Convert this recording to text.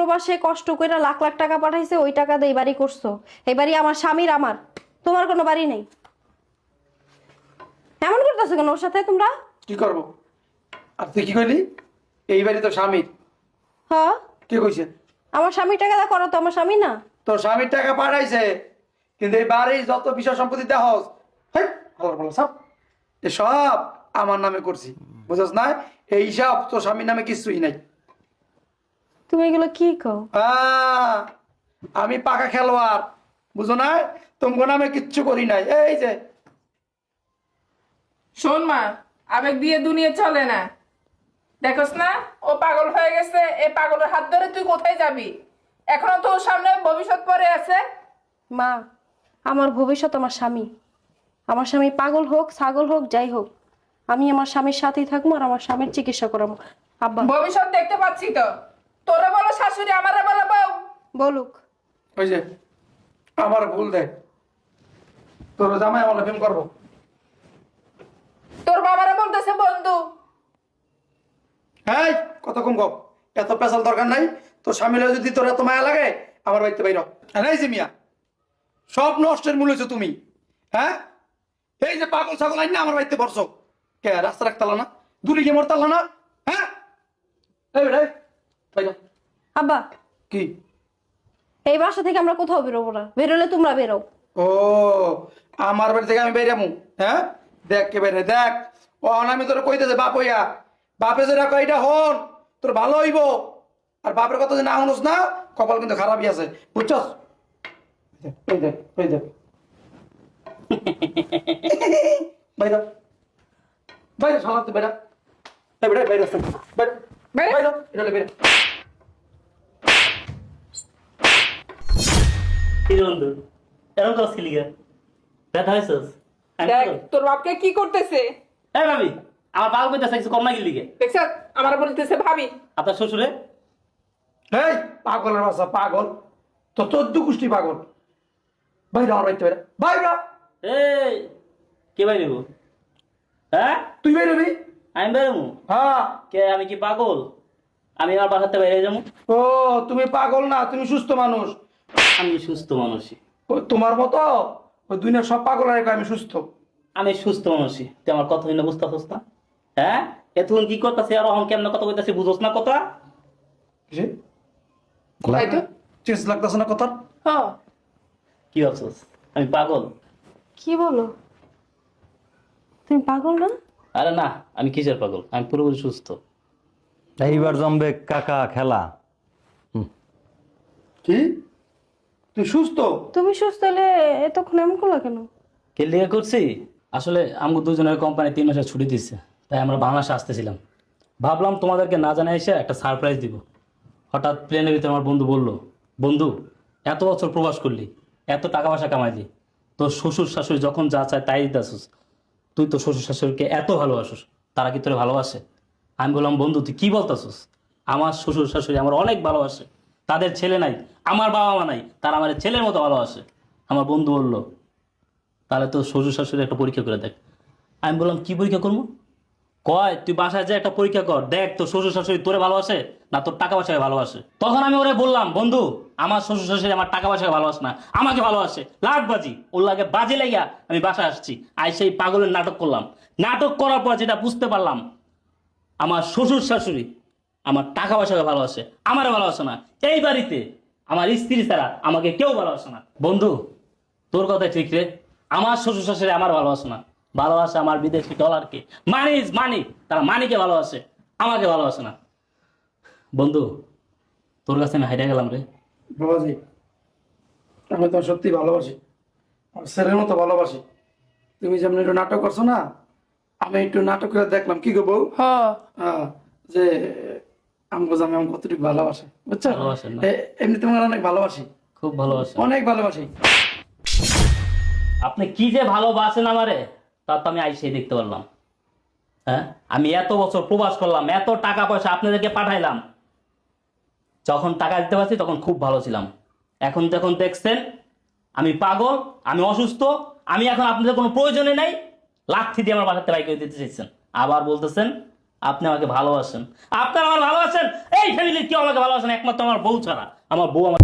প্রবাসে কষ্ট করে লাখ লাখ টাকা পাঠাইছে, ওই টাকা দিয়ে এই বাড়ি করছো। এই বাড়ি আমার স্বামীর, আমার, তোমার কোনো বাড়ি নেই। এমন করতেছো কেন ওর সাথে তোমরা? কি করবো? আর তুই কি কইলি? এই বাড়ি তো স্বামীর। হ্যাঁ, কে কইছে? আমার স্বামীর টাকা করো তো, আমার স্বামী না। তোর স্বামীর টাকা পাঠাইছে, কিন্তু এই বাড়ির যত বিষয় সম্পত্তি দেহস সব এসব আমার নামে করছি, বুঝছ না? এই সব তোর স্বামীর নামে কিছুই নাই। তুমি এগুলো কি কও? আমি পাকা খেলোয়াড়, বুঝো না? তোমার নামে কিচ্ছু করি নাই। এই যে শোন মা, আবেগ দিয়ে দুনিয়া চলে না, দেখোস না ও পাগল হয়ে গেছে। এই পাগলের হাত ধরে তুই কোথায় যাবি? এখনো তোর সামনে ভবিষ্যৎ পড়ে আছে। মা, আমার ভবিষ্যৎ আমার স্বামী। আমার স্বামী পাগল হোক, ছাগল হোক, যাই হোক, আমি আমার স্বামীর সাথেই থাকবো আর আমার স্বামীর চিকিৎসা করাবো। আব্বা ভবিষ্যৎ দেখতে পাচ্ছি তো। তোরে বলো শাশুড়ি, আমারে বলো বউ। বলুক। ওই যে আমার ভুল দেখ, তোর জামাই আমার প্রেম করবো। তোর বাবারা বলতেছে বন্ধু। হ্যাঁ, কত কম কম, এত পেশাল দরকার নাই। তোর স্বামীর যদি তোর এত মায়া লাগে, আমার বাড়িতে বাইর। এই যে মিয়া, সব নষ্টের মূল হয়েছে তুমি। হ্যাঁ, এই যে পাগল ছাগল আইন না আমার বাড়িতে বসছো, কে রাস্তা রাখতাল না, দূরে গিয়ে মরতাল না? হ্যাঁ, এই বেটা, বাইর। আব্বা, কি এই বাসা থেকে আমরা কোথাও বেরোবো না, বেরোলে তোমরা বেরো। ও, আমার বাড়ি থেকে আমি বেরামু? হ্যাঁ, দেখ কে বেরে দেখ। ও আমি তোর কইতেছে বাপ হইয়া, বাপে যেটা কয় এটা হন, তোর ভালো হইব। আর বাপের কথা যে না হনস না, কপাল কিন্তু খারাপই আছে, বুঝছস? ওই দেখ, ওই দেখ। বাইরে বাইরে সালাতে বেড়া, বেড়া বাইরে বাইরে বাইরে, এটা বেড়া। বন্ধু এরকম কাজ কি লিগা ব্যথা হয়েছিস? দেখ তোর বাপকে কি করতেছে। এই ভাবি, আমার পাগল কইতাছে কিছু কম না কি লিগে? দেখছ আমার বলতেছে ভাবি। আপনার শ্বশুরে এই পাগলের বাসা, পাগল তো 14 গোষ্ঠী পাগল। বাইরে আমার বাড়িতে বেড়া, বাইরে। এই কে বাইরে? হ্যাঁ, তুই বেরোবি? আমি বেরোবো? হ্যাঁ। কে, আমি কি পাগল? আমি আমার বাসাতে বাইরে যাবো? ও, তুমি পাগল না, তুমি সুস্থ মানুষ। আমি সুস্থ মানুষই। তোমার মতো ওই দুনিয়ার সব পাগল আর আমি সুস্থ। আমি সুস্থ মানুষই, তুই আমার কথা হইনা বুঝতেছিস না? হ্যাঁ, এতক্ষণ কি করতেছি আর এখন কেমন কথা কইতাছি বুঝোস না কথা? চেঞ্জ লাগতেছে না কথা? হ্যাঁ, কি ভাবছিস আমি পাগল? কি বলো? তুমি পাগল না? আরে না, আমি কিসের পাগল, আমি পুরোপুরি সুস্থ। এইবার জমবে কাকা খেলা। কি তুই সুস্থ? তুমি সুস্থ হলে এতক্ষণ এমন করলা কেন? কে লিগে করছি? আসলে আমাকে দুজনের কোম্পানি 3 মাসের ছুটি দিচ্ছে, তাই আমরা বাংলাদেশে আসতেছিলাম। ভাবলাম তোমাদেরকে না জানাই এসে একটা সারপ্রাইজ দিব। হঠাৎ প্লেনের ভিতরে আমার বন্ধু বলল, বন্ধু এত বছর প্রবাস করলি, এত টাকা পয়সা কামাইলি, তোর শ্বশুর শাশুড়ি যখন যা চায় তাই দিতেছিস, তুই তো শ্বশুর শাশুড়িকে এত ভালোবাসিস, তারা কি তোরে ভালোবাসে? আমি বললাম, বন্ধু তুই কি বলতেছিস? আমার শ্বশুর শাশুড়ি আমার অনেক ভালোবাসে, তাদের ছেলে নাই, আমার বাবা মা নাই, তারা আমার ছেলের মতো ভালোবাসে। আমার বন্ধু বলল, তাহলে তো শ্বশুর শাশুড়ি একটা পরীক্ষা করে দেখ। আমি বললাম, কি পরীক্ষা করবো? কয়, তুই বাসায় যে একটা পরীক্ষা কর, দেখ তোর শ্বশুর শাশুড়ি তোরে ভালোবাসে না তোর টাকা পয়সাকে ভালোবাসে। তখন আমি ওরে বললাম, বন্ধু আমার শ্বশুর শাশুড়ি আমার টাকা পয়সাকে ভালোবাসে না, আমাকে ভালোবাসে। লাটবাজি ওর লাগে বাজে লাগিয়া আমি বাসায় আসছি, আই সেই পাগলের নাটক করলাম। নাটক করার পর যেটা বুঝতে পারলাম, আমার শ্বশুর শাশুড়ি আমার টাকা পয়সাকে ভালোবাসে, আমারে ভালোবাসে না। এই বাড়িতে আমার স্ত্রী ছাড়া আমাকে কেউ ভালোবাসে না। বন্ধু তোর কথা ঠিক রে, আমার শ্বশুর শাশুড়ি আমার ভালোবাসে না, ভালোবাসে আমার বিদেশি ডলারকে। মানি ইজ মানি, তারা মানিকে ভালোবাসে, আমাকে ভালোবাসে না। বন্ধু তোর কাছে আমি হাইরা গেলাম রে। বাবাজি, আমি তো সত্যি ভালোবাসি, আমার ছেলের মতো ভালোবাসি। তুমি যেমন একটু নাটক করছো না, আমি একটু নাটক করে দেখলাম। কি গো বউ? যে আমাকে জামাই আমি কতটুকু ভালোবাসে, বুঝছো? ভালোবাসেন না? এমনি তোমার অনেক ভালোবাসি, খুব ভালোবাসে, অনেক ভালোবাসি। আপনি কি যে ভালোবাসেন আমারে, তা তো আমি আইসেই দেখতে পারলাম। হ্যাঁ, আমি এত বছর প্রবাস করলাম, এত টাকা পয়সা আপনাদেরকে পাঠাইলাম, যখন টাকা দিতে পারছি তখন খুব ভালো ছিলাম। এখন যখন দেখছেন আমি পাগল, আমি অসুস্থ, আমি এখন আপনাদের কোনো প্রয়োজনে নাই, লাথি দিয়ে আমার বাসাতে বাইক করে দিতে চাইছেন। আবার বলতেছেন আপনি আমাকে ভালোবাসেন, আপনারা আমার ভালোবাসেন, এই ফ্যামিলির কেউ আমাকে ভালোবাসেন একমাত্র আমার বউ ছাড়া। আমার বউ আমার